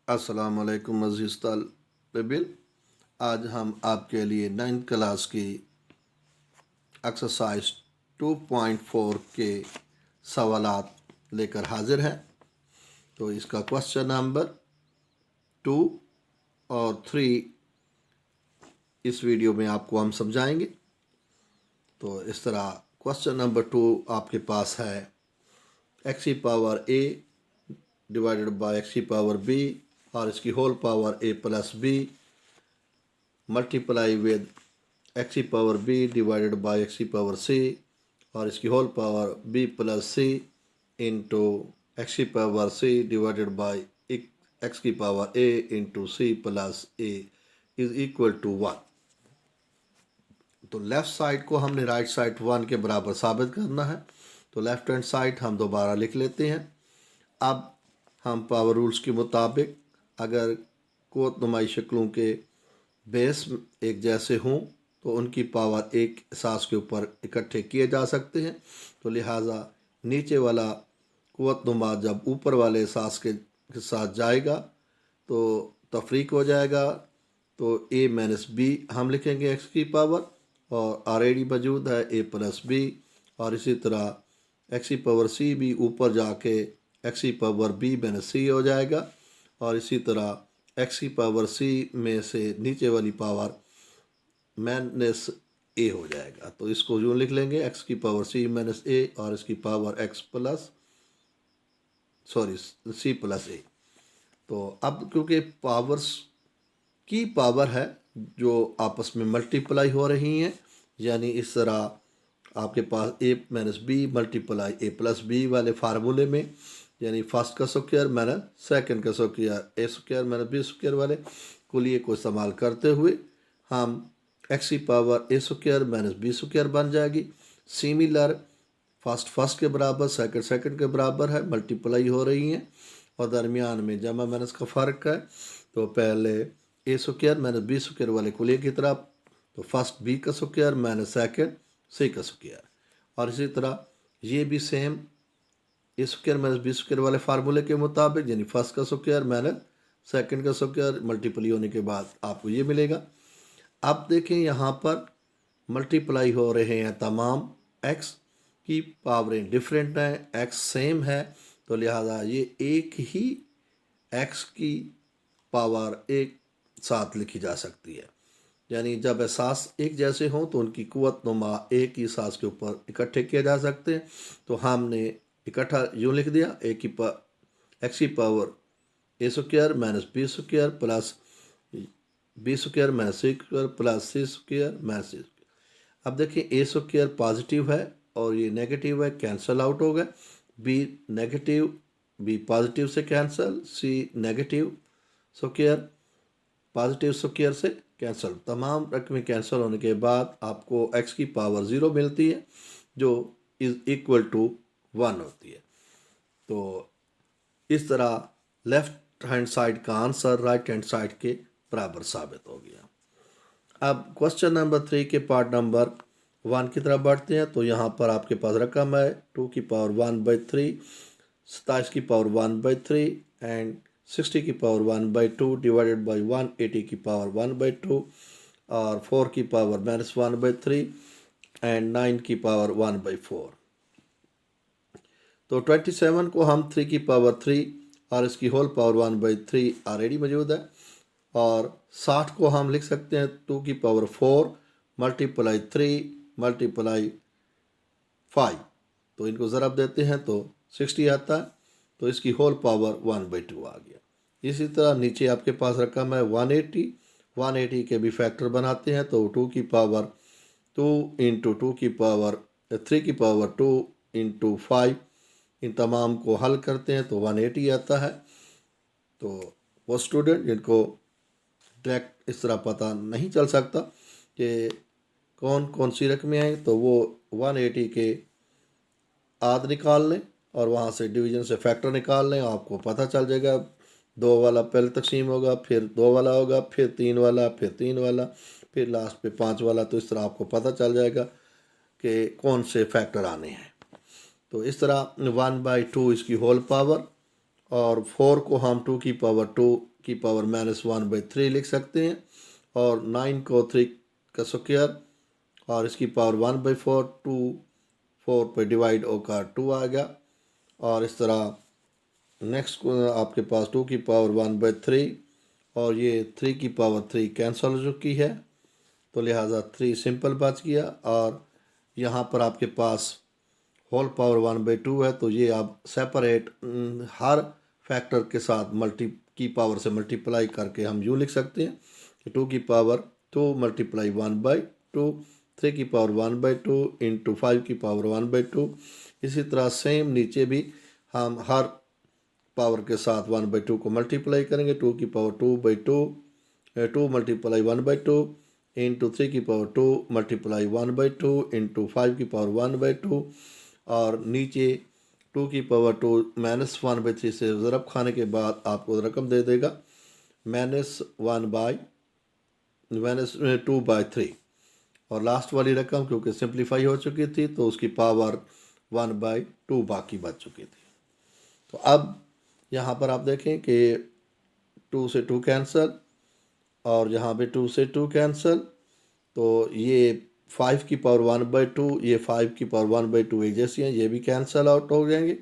अस्सलाम वालेकुम अज़ीज़ तालिबिन। आज हम आपके लिए 9th क्लास की एक्सरसाइज 2.4 के सवालात लेकर हाजिर हैं। तो इसका क्वेश्चन नंबर 2 और 3 इस वीडियो में आपको हम समझाएंगे। तो इस तरह क्वेश्चन नंबर 2 आपके पास है एक्स की power a divided by x की पावर b और इसकी whole power a plus b multiply with x की power b divided by x की पावर c और इसकी whole power b plus c into x की power c divided by x की power a into c plus a is equal to 1। तो left side को हमने right side 1 के बराबर साबित करना है। तो लेफ़्ट हैंड साइड हम दोबारा लिख लेते हैं। अब हम पावर रूल्स के मुताबिक अगर क़ुव्वत नुमाई शक्लों के बेस एक जैसे हों तो उनकी पावर एक असास के ऊपर इकट्ठे किए जा सकते हैं। तो लिहाजा नीचे वाला क़ुव्वत नुमा जब ऊपर वाले असास के साथ जाएगा तो तफरीक हो जाएगा। तो a माइनस बी हम लिखेंगे x की पावर और ऑलरेडी मौजूद है a प्लस बी और इसी तरह x की पावर c भी ऊपर जाके x की पावर b माइनस c हो जाएगा और इसी तरह x की पावर c में से नीचे वाली पावर माइनस a हो जाएगा। तो इसको यूँ लिख लेंगे x की पावर c माइनस a और इसकी power x plus c plus a। तो अब क्योंकि पावर्स की पावर है जो आपस में मल्टीप्लाई हो रही हैं, यानी इस तरह आपके पास a minus b multiply a plus b वाले फार्मूले में, यानी फर्स्ट का स्क्वायर माइनस सेकंड का square a square minus b square वाले कुलिये को इस्तेमाल करते हुए हम x की power a square minus b square बन जाएगी। सिमिलर फर्स्ट के बराबर सेकंड के बराबर है, मल्टीप्लाई हो रही हैं और दरमियान में जमा माइनस का फ़र्क है। तो पहले a square minus b square वाले कुलिये की तरफ, तो फर्स्ट b का स्क्वायर माइनस सेकंड c का स्क्वायर और इसी तरह ये भी same a square minus b square वाले फार्मूले के मुताबिक, यानी फर्स्ट का स्क्वायर माइनस सेकंड का स्क्वायर मल्टीप्लाई होने के बाद आपको ये मिलेगा। अब देखें यहाँ पर मल्टीप्लाई हो रहे हैं तमाम x की पावरें डिफरेंट हैं, x सेम है, तो लिहाजा ये एक ही x की पावर एक साथ लिखी जा सकती है। यानी जब एहसास एक जैसे हों तो उनकी क़ुव्वत नुमा एक ही एहसास के ऊपर इकट्ठे किए जा सकते हैं। तो हमने इकट्ठा यूँ लिख दिया एक्स की power a square minus b square plus b square minus c square plus c square minus c square. अब देखिए a स्क्वायर पॉजिटिव है और ये नेगेटिव है, कैंसिल आउट हो गए। b नेगेटिव b पॉजिटिव से cancel, c negative square positive square से कैंसिल, तमाम रकमें कैंसिल होने के बाद आपको x की पावर 0 मिलती है जो इज़ इक्वल टू 1 होती है। तो इस तरह लेफ़्ट हैंड साइड का आंसर राइट हैंड साइड के बराबर साबित हो गया। अब क्वेश्चन नंबर 3 के पार्ट नंबर 1 की तरफ बढ़ते हैं। तो यहाँ पर आपके पास रकम है 2 की पावर 1/3, 27 की पावर 1/3 एंड 60 की पावर 1/2 डिवाइडेड बाई 180 की पावर 1/2 और 4 की पावर माइनस 1/3 एंड 9 की पावर 1/4। तो 27 को हम 3 की पावर 3 और इसकी होल पावर 1/3 ऑलरेडी मौजूद है और 60 को हम लिख सकते हैं 2 की पावर 4 मल्टीप्लाई 3 मल्टीप्लाई 5। तो इनको ज़रब देते हैं तो 60 आता है, तो इसकी होल पावर 1/2 आ गया। इसी तरह नीचे आपके पास रकम है 180 के भी फैक्टर बनाते हैं। तो 2 की पावर 2 इंटू 2 की पावर 3 की पावर 2 इंटू 5, इन तमाम को हल करते हैं तो 180 आता है। तो वो स्टूडेंट जिनको डायरेक्ट इस तरह पता नहीं चल सकता कि कौन कौन सी रकमें हैं, तो वो 180 के आध निकाल लें और वहाँ से डिवीज़न से फैक्टर निकाल लें, आपको पता चल जाएगा। 2 वाला पहले तकसीम होगा, फिर 2 वाला होगा, फिर 3 वाला, फिर 3 वाला, फिर लास्ट पे 5 वाला। तो इस तरह आपको पता चल जाएगा कि कौन से फैक्टर आने हैं। तो इस तरह 1/2 इसकी होल पावर और 4 को हम 2 की पावर 2 की पावर -1/3 लिख सकते हैं, और 9 को 3 का स्क्वायर और इसकी पावर 1/4, 2 4 पे डिवाइड होकर 2 आ गया। और इस तरह नेक्स्ट आपके पास 2 की पावर 1/3 और ये 3 की पावर 3 कैंसिल हो चुकी है, तो लिहाजा 3 सिंपल बच गया। और यहाँ पर आपके पास होल पावर 1/2 है, तो ये आप सेपरेट हर फैक्टर के साथ मल्टी की पावर से मल्टीप्लाई करके हम यूँ लिख सकते हैं कि 2 की पावर 2 मल्टीप्लाई 1/2, 3 की पावर 1/2 इंटू 5 की पावर 1/2। इसी तरह सेम नीचे भी हम हर पावर के साथ 1/2 को मल्टीप्लाई करेंगे। 2 की पावर 2/2, 2 मल्टीप्लाई 1/2 इंटू 3 की पावर 2 मल्टीप्लाई 1/2 इंटू 5 की पावर 1/2। और नीचे 2 की पावर 2 -1/3 से ज़रब खाने के बाद आपको रकम दे देगा -2/3। और लास्ट वाली रकम क्योंकि सिंप्लीफाई हो चुकी थी तो उसकी पावर 1/2 बाकी बच चुकी थी। तो अब यहाँ पर आप देखें कि 2 से 2 कैंसल और यहाँ पे 2 से 2 कैंसल, तो ये 5 की पावर 1/2, ये 5 की पावर 1/2 एक जैसी हैं, ये भी कैंसल आउट हो जाएंगे।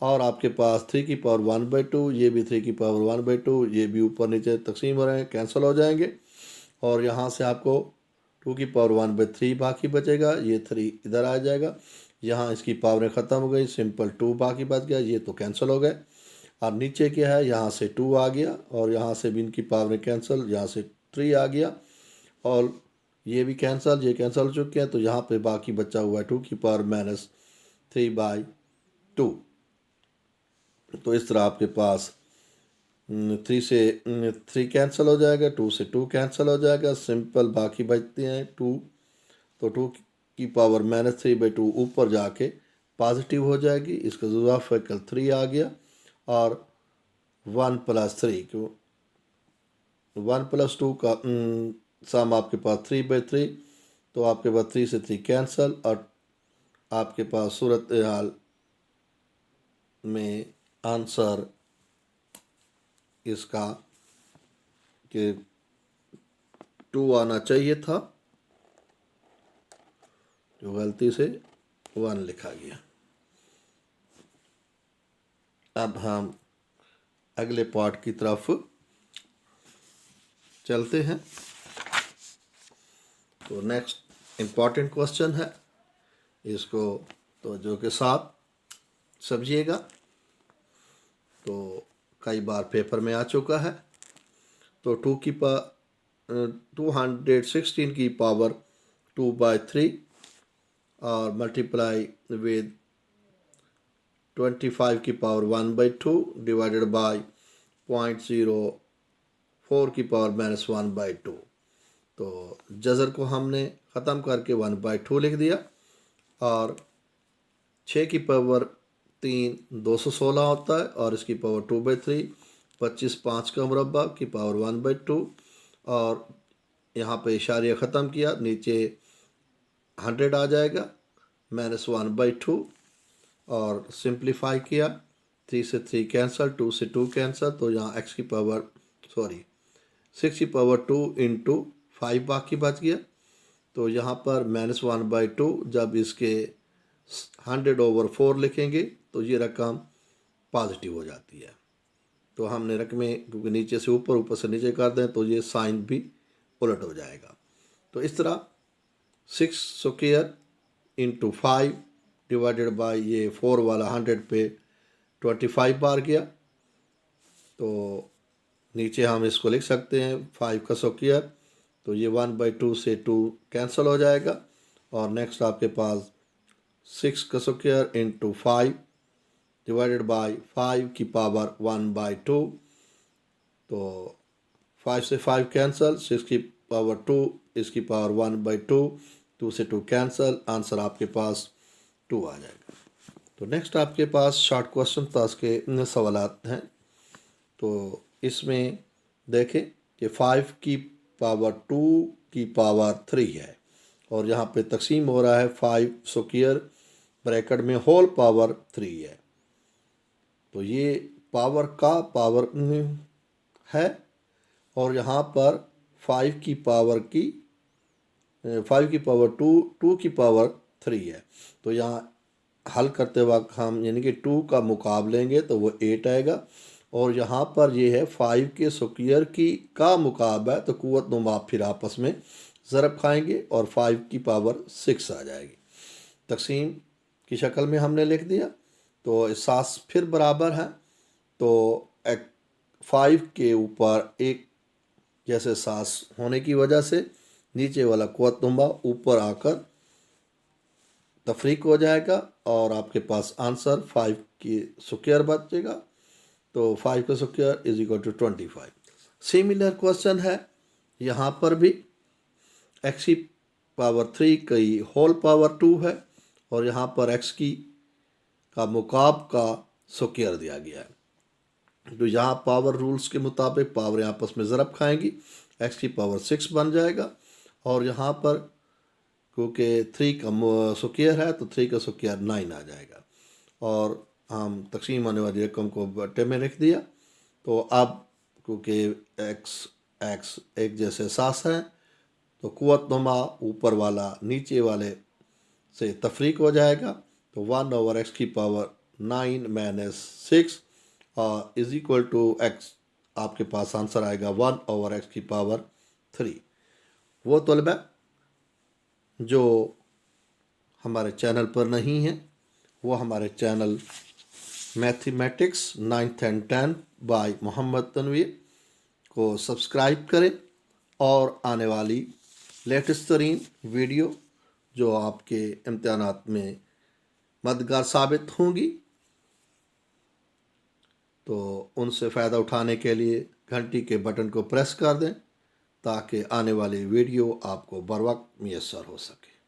और आपके पास 3 की पावर 1/2, ये भी 3 की पावर 1/2, ये भी ऊपर नीचे तकसीम हो रहे हैं, कैंसिल हो जाएंगे। और यहाँ से आपको 2 की पावर 1/3 बाकी बचेगा, ये 3 इधर आ जाएगा, यहाँ इसकी पावरें ख़त्म हो गई, सिंपल 2 बाकी बच गया, ये तो कैंसिल हो गए। और नीचे क्या है, यहाँ से 2 आ गया और यहाँ से भी इनकी पावरें कैंसिल, यहाँ से 3 आ गया और ये भी कैंसिल, ये कैंसिल हो चुके हैं। तो यहाँ पे बाकी बचा हुआ है 2 की पावर -3/2। तो इस तरह आपके पास 3 से 3 कैंसिल हो जाएगा, 2 से 2 कैंसिल हो जाएगा, सिंपल बाकी बचते हैं 2। तो 2 की पावर -3/2 ऊपर जाके पॉजिटिव हो जाएगी, इसका जुज़ाफिकल 3 आ गया। और 1 + 3 क्यों 1 + 2 का सम आपके पास 3/3, तो आपके पास 3 से 3 कैंसल और आपके पास सूरत हाल में आंसर इसका कि 2 आना चाहिए था, जो गलती से 1 लिखा गया। अब हम अगले पार्ट की तरफ चलते हैं। तो नेक्स्ट इम्पॉर्टेंट क्वेश्चन है, इसको तो जो के साथ समझिएगा, तो कई बार पेपर में आ चुका है। तो 216 की पावर 2/3 और मल्टीप्लाई विद 25 की पावर 1/2 डिवाइडेड बाय 0.04 की पावर -1/2। तो जज़र को हमने ख़त्म करके 1/2 लिख दिया। और 6 की पावर 3 216 होता है और इसकी पावर 2/3, 25 5 का मुरब्बा की पावर 1/2। और यहाँ पे इशारिया ख़त्म किया, नीचे 100 आ जाएगा -1/2 और सिंप्लीफाई किया, 3 से 3 कैंसल, 2 से 2 कैंसल, तो यहाँ 6 की पावर 2 इंटू 5 बाकी बच गया। तो यहाँ पर -1/2 जब इसके 100/4 लिखेंगे तो ये रकम पॉजिटिव हो जाती है। तो हमने रकमें क्योंकि नीचे से ऊपर, ऊपर से नीचे कर दें तो ये साइन भी उलट हो जाएगा। तो इस तरह 6 स्क्वायर इंटू 5 डिवाइडेड बाय ये 4 वाला 100 पे 25 बार गया, तो नीचे हम इसको लिख सकते हैं 5 का स्क्वायर, तो ये 1/2 से 2 कैंसिल हो जाएगा। और नेक्स्ट आपके पास 6 का स्क्वायर इंटू 5 डिवाइडेड बाय 5 की पावर 1/2, तो 5 से 5 कैंसल, 6 की पावर 2 इसकी पावर 1/2, 2 से 2 कैंसल, आंसर आपके पास 2 आ जाएगा। तो नेक्स्ट आपके पास शॉर्ट क्वेश्चन ताश के सवालात हैं। तो इसमें देखें कि 5 की पावर 2 की पावर 3 है और यहाँ पे तकसीम हो रहा है 5 स्क्वायर ब्रैकेट में होल पावर 3 है। तो ये पावर का पावर है और यहाँ पर 5 की पावर 2 की पावर 3 है। तो यहाँ हल करते वक्त हम यानी कि 2 का मुकाब लेंगे तो वो 8 आएगा और यहाँ पर ये है 5 के स्क्वायर का मुकाब है तो कुव्वत नुमा फिर आपस में ज़रब खाएंगे और 5 की पावर 6 आ जाएगी। तकसीम की शक्ल में हमने लिख दिया। तो सास फिर बराबर है तो 5 के ऊपर एक जैसे सास होने की वजह से नीचे वाला कुव्वत नुमा ऊपर आकर तफरीक हो जाएगा और आपके पास आंसर 5 की स्क्वायर बचेगा। तो 5 का square is equal to 25। Similar question है यहाँ पर भी x की पावर 3 की होल पावर 2 है और यहाँ पर x का मुकाब का स्क्वायर दिया गया है। तो यहाँ पावर रूल्स के मुताबिक पावर आपस में ज़रब खाएंगी, x की पावर 6 बन जाएगा और यहाँ पर क्योंकि 3 का स्क्वायर है तो 3 का स्क्वायर 9 आ जाएगा और हम तकसीम होने वाली रकम को बट्टे में रख दिया। तो अब क्योंकि x एक जैसे सास हैं तो कुव्वत नुमा ऊपर वाला नीचे वाले से तफरीक हो जाएगा। तो 1/x की पावर 9 माइनस 6 और इज इक्वल टू x, आपके पास आंसर आएगा 1/x की पावर 3। वो तलबा जो हमारे चैनल पर नहीं हैं वो हमारे channel mathematics 9th and 10th by Mohammad Tanveer को सब्सक्राइब करें और आने वाली लेटेस्ट तरीन वीडियो जो आपके इम्तिहानात में मददगार साबित होंगी तो उनसे फ़ायदा उठाने के लिए घंटी के बटन को प्रेस कर दें ताकि आने वाली वीडियो आपको बर वक्त मैसर हो सके।